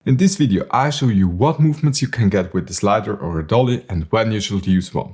In this video, I show you what movements you can get with the slider or a dolly and when you should use one.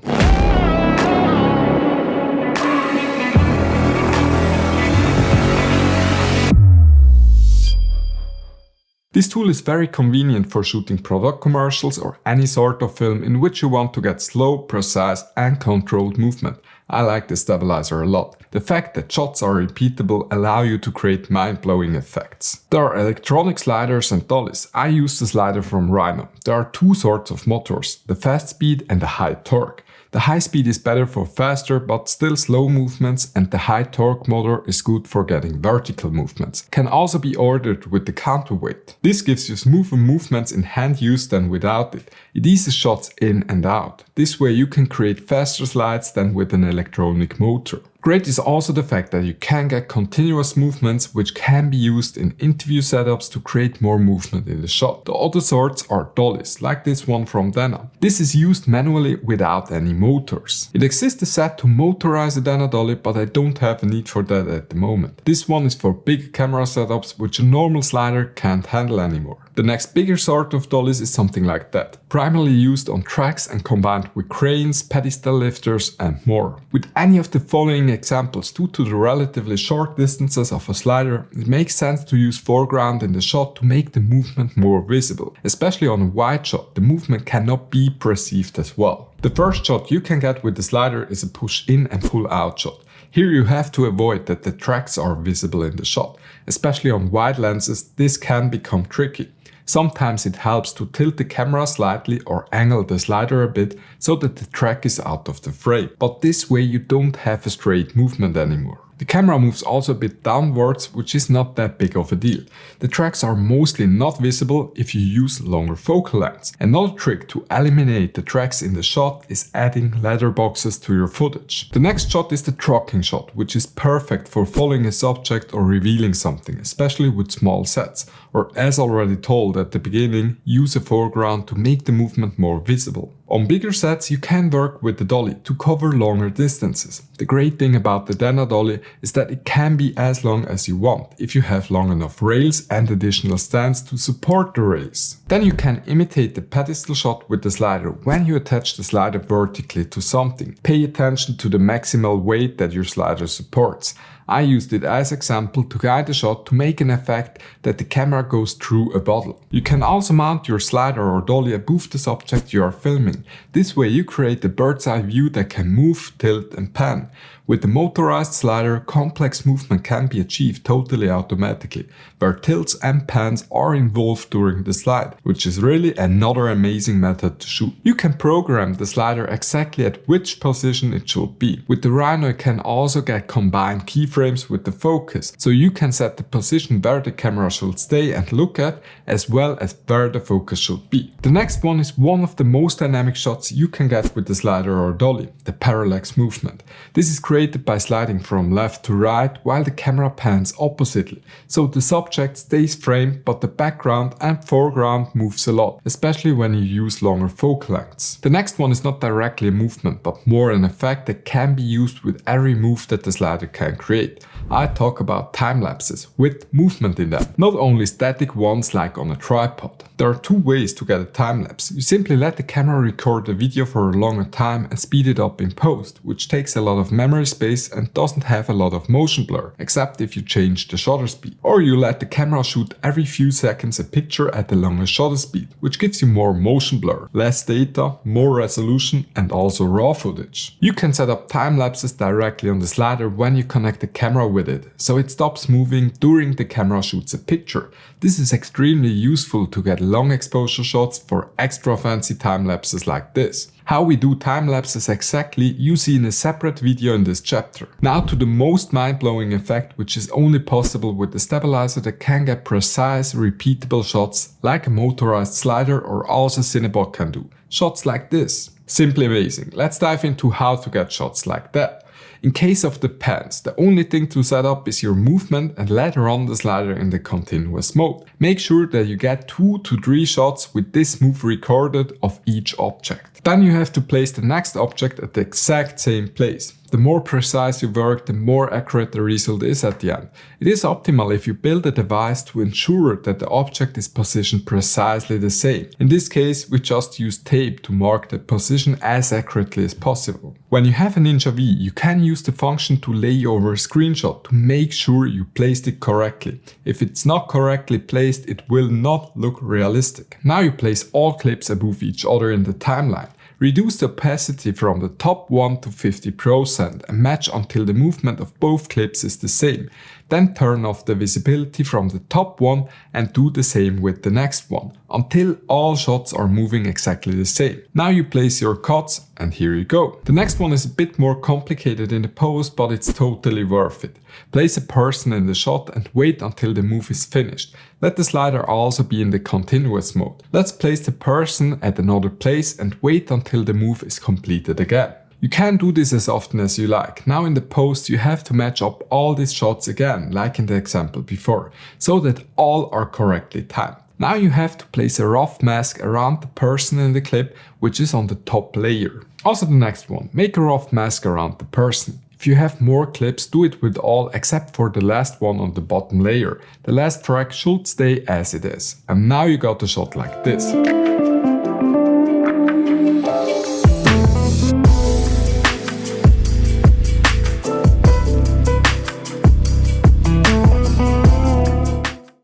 This tool is very convenient for shooting product commercials or any sort of film in which you want to get slow, precise and controlled movement. I like the stabilizer a lot. The fact that shots are repeatable allow you to create mind-blowing effects. There are electronic sliders and dollies. I use the slider from Rhino. There are two sorts of motors, the fast speed and the high torque. The high speed is better for faster but still slow movements, and the high torque motor is good for getting vertical movements. Can also be ordered with the counterweight. This gives you smoother movements in hand use than without it. It eases shots in and out. This way you can create faster slides than with an electronic motor. Great is also the fact that you can get continuous movements which can be used in interview setups to create more movement in the shot. The other sorts are dollies, like this one from Dana. This is used manually without any motors. It exists a set to motorize a Dana dolly, but I don't have a need for that at the moment. This one is for big camera setups which a normal slider can't handle anymore. The next bigger sort of dollies is something like that, primarily used on tracks and combined with cranes, pedestal lifters and more. With any of the following examples, due to the relatively short distances of a slider, it makes sense to use foreground in the shot to make the movement more visible. Especially on a wide shot, the movement cannot be perceived as well. The first shot you can get with the slider is a push in and pull out shot. Here you have to avoid that the tracks are visible in the shot. Especially on wide lenses, this can become tricky. Sometimes it helps to tilt the camera slightly or angle the slider a bit so that the track is out of the frame. But this way you don't have a straight movement anymore. The camera moves also a bit downwards, which is not that big of a deal. The tracks are mostly not visible if you use longer focal lengths. Another trick to eliminate the tracks in the shot is adding letterboxes to your footage. The next shot is the tracking shot, which is perfect for following a subject or revealing something, especially with small sets. Or as already told at the beginning, use a foreground to make the movement more visible. On bigger sets you can work with the dolly to cover longer distances. The great thing about the Dana dolly is that it can be as long as you want if you have long enough rails and additional stands to support the rails. Then you can imitate the pedestal shot with the slider when you attach the slider vertically to something. Pay attention to the maximal weight that your slider supports. I used it as example to guide the shot to make an effect that the camera goes through a bottle. You can also mount your slider or dolly above the subject you are filming. This way you create a bird's eye view that can move, tilt and pan. With the motorized slider, complex movement can be achieved totally automatically, where tilts and pans are involved during the slide, which is really another amazing method to shoot. You can program the slider exactly at which position it should be. With the Rhino you can also get combined keyframes with the focus, so you can set the position where the camera should stay and look at, as well as where the focus should be. The next one is one of the most dynamic shots you can get with the slider or dolly, the parallax movement. This is created by sliding from left to right while the camera pans oppositely, so the subject stays framed but the background and foreground moves a lot, especially when you use longer focal lengths. The next one is not directly a movement but more an effect that can be used with every move that the slider can create. I talk about time lapses with movement in them, not only static ones like on a tripod. There are two ways to get a time lapse. You simply let the camera record the video for a longer time and speed it up in post, which takes a lot of memory space and doesn't have a lot of motion blur, except if you change the shutter speed. Or you let the camera shoot every few seconds a picture at the longer shutter speed, which gives you more motion blur, less data, more resolution and also raw footage. You can set up time lapses directly on the slider when you connect the camera with it, so it stops moving during the camera shoots a picture. This is extremely useful to get long exposure shots for extra fancy time lapses like this. How we do time lapses exactly you see in a separate video in this chapter. Now to the most mind-blowing effect, which is only possible with the stabilizer that can get precise, repeatable shots like a motorized slider or also Cinebot can do. Shots like this. Simply amazing. Let's dive into how to get shots like that. In case of the pans, the only thing to set up is your movement and let run the slider in the continuous mode. Make sure that you get 2 to 3 shots with this move recorded of each object. Then you have to place the next object at the exact same place. The more precise you work, the more accurate the result is at the end. It is optimal if you build a device to ensure that the object is positioned precisely the same. In this case, we just use tape to mark the position as accurately as possible. When you have a Ninja V, you can use the function to lay over a screenshot to make sure you placed it correctly. If it's not correctly placed, it will not look realistic. Now you place all clips above each other in the timeline. Reduce the opacity from the top 1 to 50% and match until the movement of both clips is the same. Then turn off the visibility from the top one and do the same with the next one, until all shots are moving exactly the same. Now you place your cuts and here you go. The next one is a bit more complicated in the pose, but it's totally worth it. Place a person in the shot and wait until the move is finished. Let the slider also be in the continuous mode. Let's place the person at another place and wait until the move is completed again. You can do this as often as you like. Now in the post you have to match up all these shots again, like in the example before, so that all are correctly timed. Now you have to place a rough mask around the person in the clip, which is on the top layer. Also the next one, make a rough mask around the person. If you have more clips, do it with all except for the last one on the bottom layer. The last track should stay as it is. And now you got the shot like this.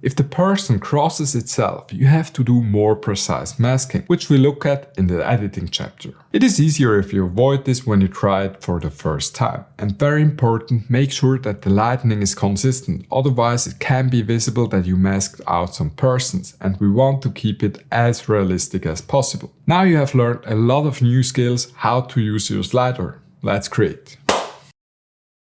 If the person crosses itself, you have to do more precise masking, which we look at in the editing chapter. It is easier if you avoid this when you try it for the first time. And very important, make sure that the lighting is consistent, otherwise it can be visible that you masked out some persons, and we want to keep it as realistic as possible. Now you have learned a lot of new skills how to use your slider. Let's create.